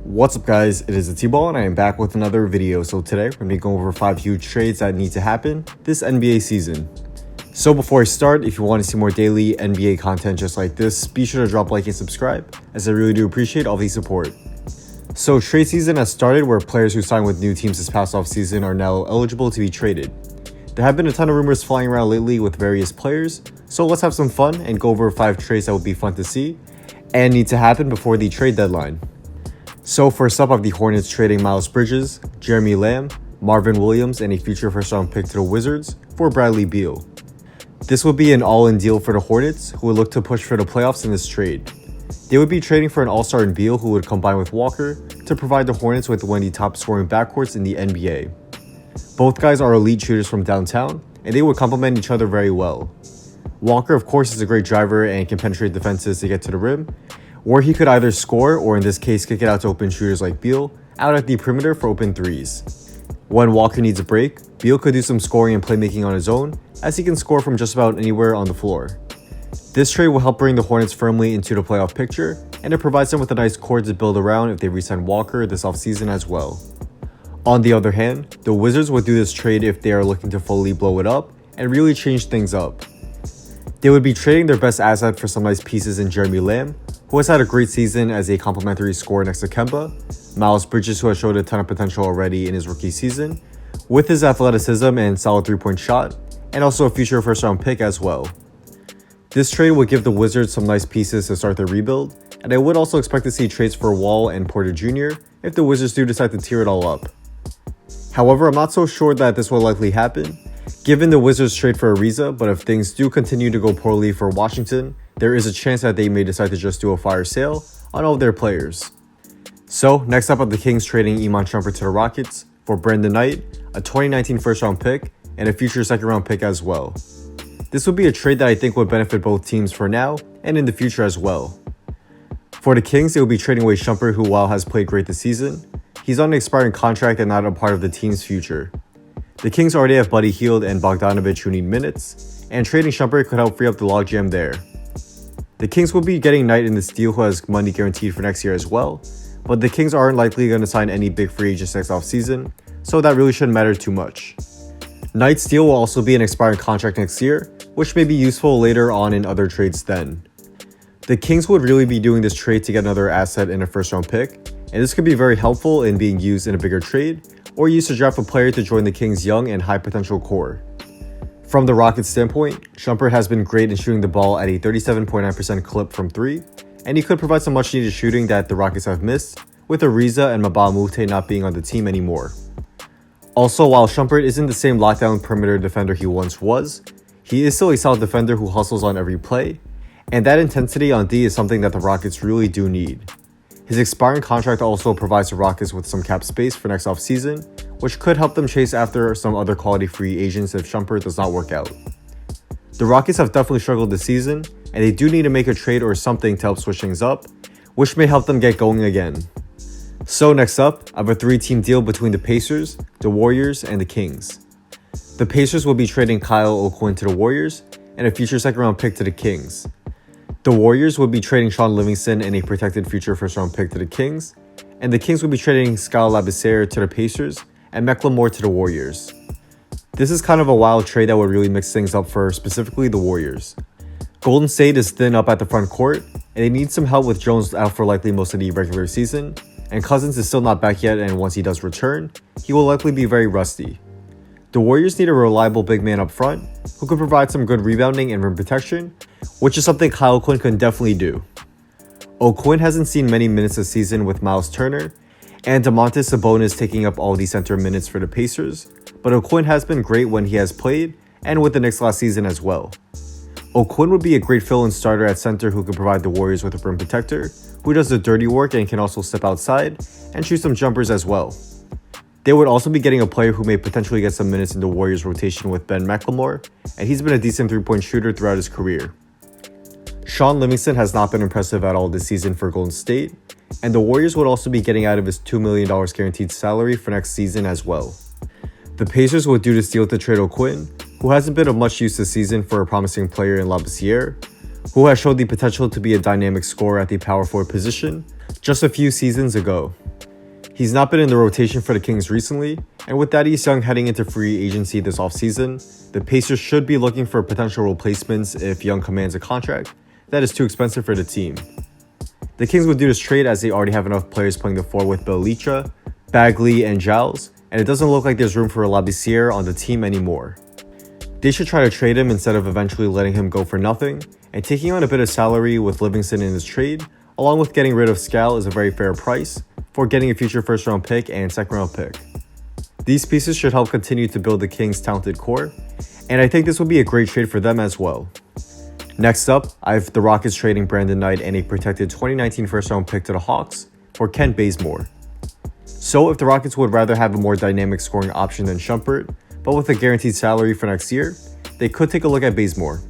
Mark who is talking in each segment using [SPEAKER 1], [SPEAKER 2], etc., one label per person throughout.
[SPEAKER 1] What's up guys, it is THETBALL and I am back with another video. So today we're going to be going over 5 huge trades that need to happen this NBA season. So before I start, if you want to see more daily NBA content just like this, be sure to drop a like and subscribe, as I really do appreciate all the support. So trade season has started, where players who signed with new teams this past offseason are now eligible to be traded. There have been a ton of rumors flying around lately with various players, so let's have some fun and go over 5 trades that would be fun to see and need to happen before the trade deadline. So first up, I have the Hornets trading Miles Bridges, Jeremy Lamb, Marvin Williams, and a future first-round pick to the Wizards for Bradley Beal. This would be an all-in deal for the Hornets, who would look to push for the playoffs in this trade. They would be trading for an all-star in Beal, who would combine with Walker to provide the Hornets with one of the top-scoring backcourts in the NBA. Both guys are elite shooters from downtown, and they would complement each other very well. Walker, of course, is a great driver and can penetrate defenses to get to the rim, where he could either score or in this case kick it out to open shooters like Beal out at the perimeter for open threes. When Walker needs a break, Beal could do some scoring and playmaking on his own, as he can score from just about anywhere on the floor. This trade will help bring the Hornets firmly into the playoff picture, and it provides them with a nice core to build around if they re-sign Walker this offseason as well. On the other hand, the Wizards would do this trade if they are looking to fully blow it up and really change things up. They would be trading their best asset for some nice pieces in Jeremy Lamb, who has had a great season as a complimentary scorer next to Kemba, Miles Bridges, who has showed a ton of potential already in his rookie season, with his athleticism and solid three-point shot, and also a future first-round pick as well. This trade would give the Wizards some nice pieces to start their rebuild, and I would also expect to see trades for Wall and Porter Jr. if the Wizards do decide to tear it all up. However, I'm not so sure that this will likely happen, given the Wizards trade for Ariza, but if things do continue to go poorly for Washington, there is a chance that they may decide to just do a fire sale on all of their players. So, next up are the Kings trading Shumpert to the Rockets for Brandon Knight, a 2019 first-round pick, and a future second-round pick as well. This would be a trade that I think would benefit both teams for now and in the future as well. For the Kings, they will be trading away Shumpert, who while has played great this season, he's on an expiring contract and not a part of the team's future. The Kings already have Buddy Hield and Bogdanovic who need minutes, and trading Shumpert could help free up the logjam there. The Kings will be getting Knight in this deal, who has money guaranteed for next year as well, but the Kings aren't likely going to sign any big free agents next offseason, so that really shouldn't matter too much. Knight's deal will also be an expiring contract next year, which may be useful later on in other trades then. The Kings would really be doing this trade to get another asset in a first-round pick, and this could be very helpful in being used in a bigger trade, or used to draft a player to join the Kings' young and high-potential core. From the Rockets' standpoint, Shumpert has been great in shooting the ball at a 37.9% clip from 3, and he could provide some much-needed shooting that the Rockets have missed, with Ariza and Mbah a Moute not being on the team anymore. Also, while Shumpert isn't the same lockdown perimeter defender he once was, he is still a solid defender who hustles on every play, and that intensity on D is something that the Rockets really do need. His expiring contract also provides the Rockets with some cap space for next offseason, which could help them chase after some other quality free agents if Shumpert does not work out. The Rockets have definitely struggled this season, and they do need to make a trade or something to help switch things up, which may help them get going again. So next up, I have a 3-team deal between the Pacers, the Warriors, and the Kings. The Pacers will be trading Kyle O'Quinn to the Warriors and a future second-round pick to the Kings. The Warriors would be trading Shaun Livingston and a protected future first-round pick to the Kings, and the Kings would be trading Skal Labissière to the Pacers and Macklemore to the Warriors. This is kind of a wild trade that would really mix things up for specifically the Warriors. Golden State is thin up at the front court, and they need some help with Jones out for likely most of the regular season, and Cousins is still not back yet, and once he does return, he will likely be very rusty. The Warriors need a reliable big man up front who can provide some good rebounding and rim protection, which is something Kyle O'Quinn can definitely do. O'Quinn hasn't seen many minutes this season with Miles Turner and Domantas Sabonis taking up all the center minutes for the Pacers, but O'Quinn has been great when he has played and with the Knicks last season as well. O'Quinn would be a great fill-in starter at center who can provide the Warriors with a rim protector, who does the dirty work and can also step outside and shoot some jumpers as well. They would also be getting a player who may potentially get some minutes in the Warriors rotation with Ben Macklemore, and he's been a decent three-point shooter throughout his career. Shaun Livingston has not been impressive at all this season for Golden State, and the Warriors would also be getting out of his $2 million guaranteed salary for next season as well. The Pacers would do this deal to trade O'Quinn, who hasn't been of much use this season, for a promising player in Labissière, who has showed the potential to be a dynamic scorer at the power forward position just a few seasons ago. He's not been in the rotation for the Kings recently, and with Thaddeus Young heading into free agency this offseason, the Pacers should be looking for potential replacements if Young commands a contract that is too expensive for the team. The Kings would do this trade as they already have enough players playing the 4 with Bjelica, Bagley, and Giles, and it doesn't look like there's room for Labissiere on the team anymore. They should try to trade him instead of eventually letting him go for nothing, and taking on a bit of salary with Livingston in his trade, along with getting rid of Scal, is a very fair price for getting a future first round pick and second round pick. These pieces should help continue to build the Kings' talented core, and I think this will be a great trade for them as well. Next up, I have the Rockets trading Brandon Knight and a protected 2019 first round pick to the Hawks for Kent Bazemore. So if the Rockets would rather have a more dynamic scoring option than Shumpert, but with a guaranteed salary for next year, they could take a look at Bazemore.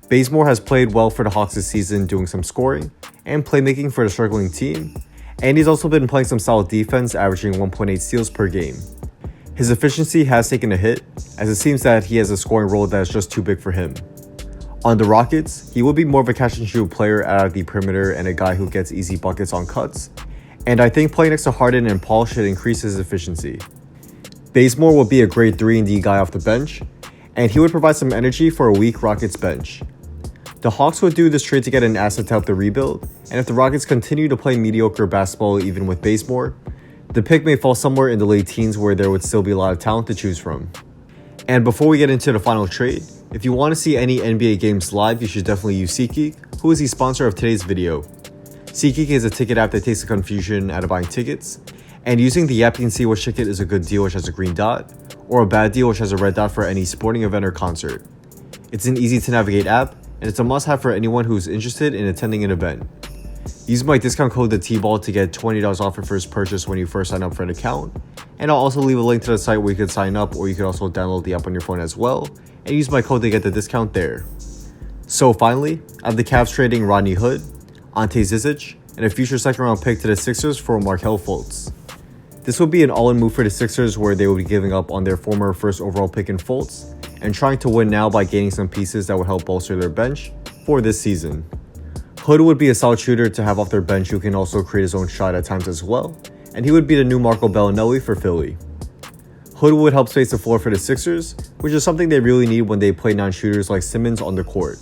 [SPEAKER 1] Bazemore has played well for the Hawks this season, doing some scoring and playmaking for the struggling team, and he's also been playing some solid defense, averaging 1.8 steals per game. His efficiency has taken a hit, as it seems that he has a scoring role that is just too big for him. On the Rockets, he will be more of a catch-and-shoot player out of the perimeter and a guy who gets easy buckets on cuts, and I think playing next to Harden and Paul should increase his efficiency. Bazemore will be a great 3-and-D guy off the bench, and he would provide some energy for a weak Rockets bench. The Hawks would do this trade to get an asset to help the rebuild, and if the Rockets continue to play mediocre basketball even with Bazemore, the pick may fall somewhere in the late teens where there would still be a lot of talent to choose from. And before we get into the final trade, if you want to see any NBA games live, you should definitely use SeatGeek, who is the sponsor of today's video. SeatGeek is a ticket app that takes the confusion out of buying tickets, and using the app you can see which ticket is a good deal which has a green dot, or a bad deal which has a red dot for any sporting event or concert. It's an easy to navigate app, and it's a must-have for anyone who's interested in attending an event. Use my discount code THETBALL to get $20 off your first purchase when you first sign up for an account, and I'll also leave a link to the site where you can sign up, or you can also download the app on your phone as well, and use my code to get the discount there. So finally, I have the Cavs trading Rodney Hood, Ante Zizic, and a future second round pick to the Sixers for Markelle Fultz. This would be an all-in move for the Sixers where they will be giving up on their former first overall pick in Fultz and trying to win now by gaining some pieces that would help bolster their bench for this season. Hood would be a solid shooter to have off their bench who can also create his own shot at times as well, and he would be the new Marco Bellinelli for Philly. Hood would help space the floor for the Sixers, which is something they really need when they play non-shooters like Simmons on the court.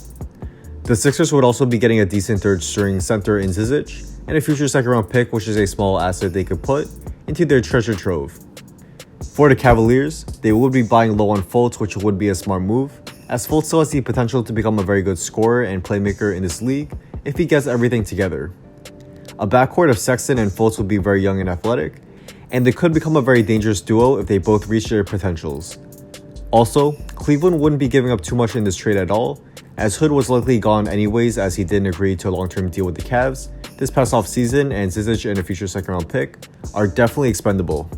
[SPEAKER 1] The Sixers would also be getting a decent third-string center in Zizic, and a future second-round pick, which is a small asset they could put into their treasure trove. For the Cavaliers, they would be buying low on Fultz, which would be a smart move, as Fultz still has the potential to become a very good scorer and playmaker in this league if he gets everything together. A backcourt of Sexton and Fultz would be very young and athletic, and they could become a very dangerous duo if they both reach their potentials. Also, Cleveland wouldn't be giving up too much in this trade at all, as Hood was likely gone anyways as he didn't agree to a long-term deal with the Cavs this past offseason, and Zizic and a future second-round pick are definitely expendable.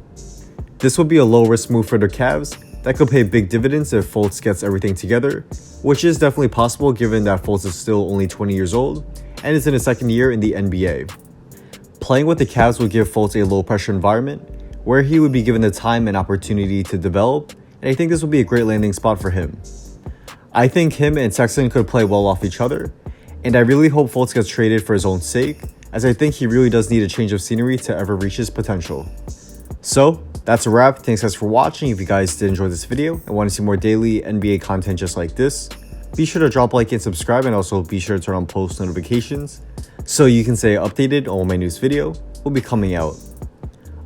[SPEAKER 1] This would be a low-risk move for the Cavs that could pay big dividends if Fultz gets everything together, which is definitely possible given that Fultz is still only 20 years old and is in his second year in the NBA. Playing with the Cavs would give Fultz a low-pressure environment where he would be given the time and opportunity to develop, and I think this would be a great landing spot for him. I think him and Sexton could play well off each other, and I really hope Fultz gets traded for his own sake, as I think he really does need a change of scenery to ever reach his potential. So, that's a wrap. Thanks guys for watching. If you guys did enjoy this video and want to see more daily NBA content just like this, be sure to drop a like and subscribe, and also be sure to turn on post notifications so you can stay updated on when my newest video will be coming out.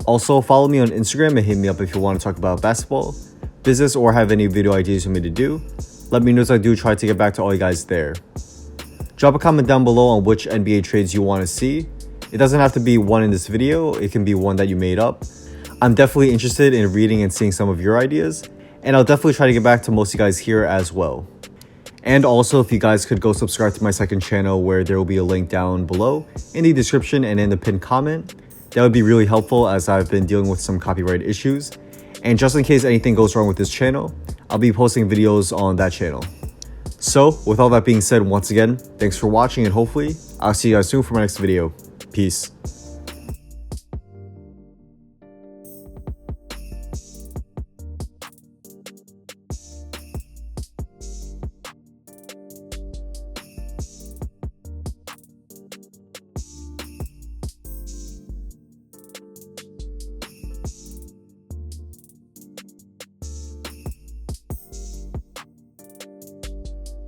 [SPEAKER 1] Also, follow me on Instagram and hit me up if you want to talk about basketball, business, or have any video ideas for me to do. Let me know as I do try to get back to all you guys there. Drop a comment down below on which NBA trades you want to see. It doesn't have to be one in this video, it can be one that you made up. I'm definitely interested in reading and seeing some of your ideas, and I'll definitely try to get back to most of you guys here as well. And also, if you guys could go subscribe to my second channel, where there will be a link down below in the description and in the pinned comment, that would be really helpful as I've been dealing with some copyright issues. And just in case anything goes wrong with this channel, I'll be posting videos on that channel. So, with all that being said, once again, thanks for watching, and hopefully, I'll see you guys soon for my next video. Peace.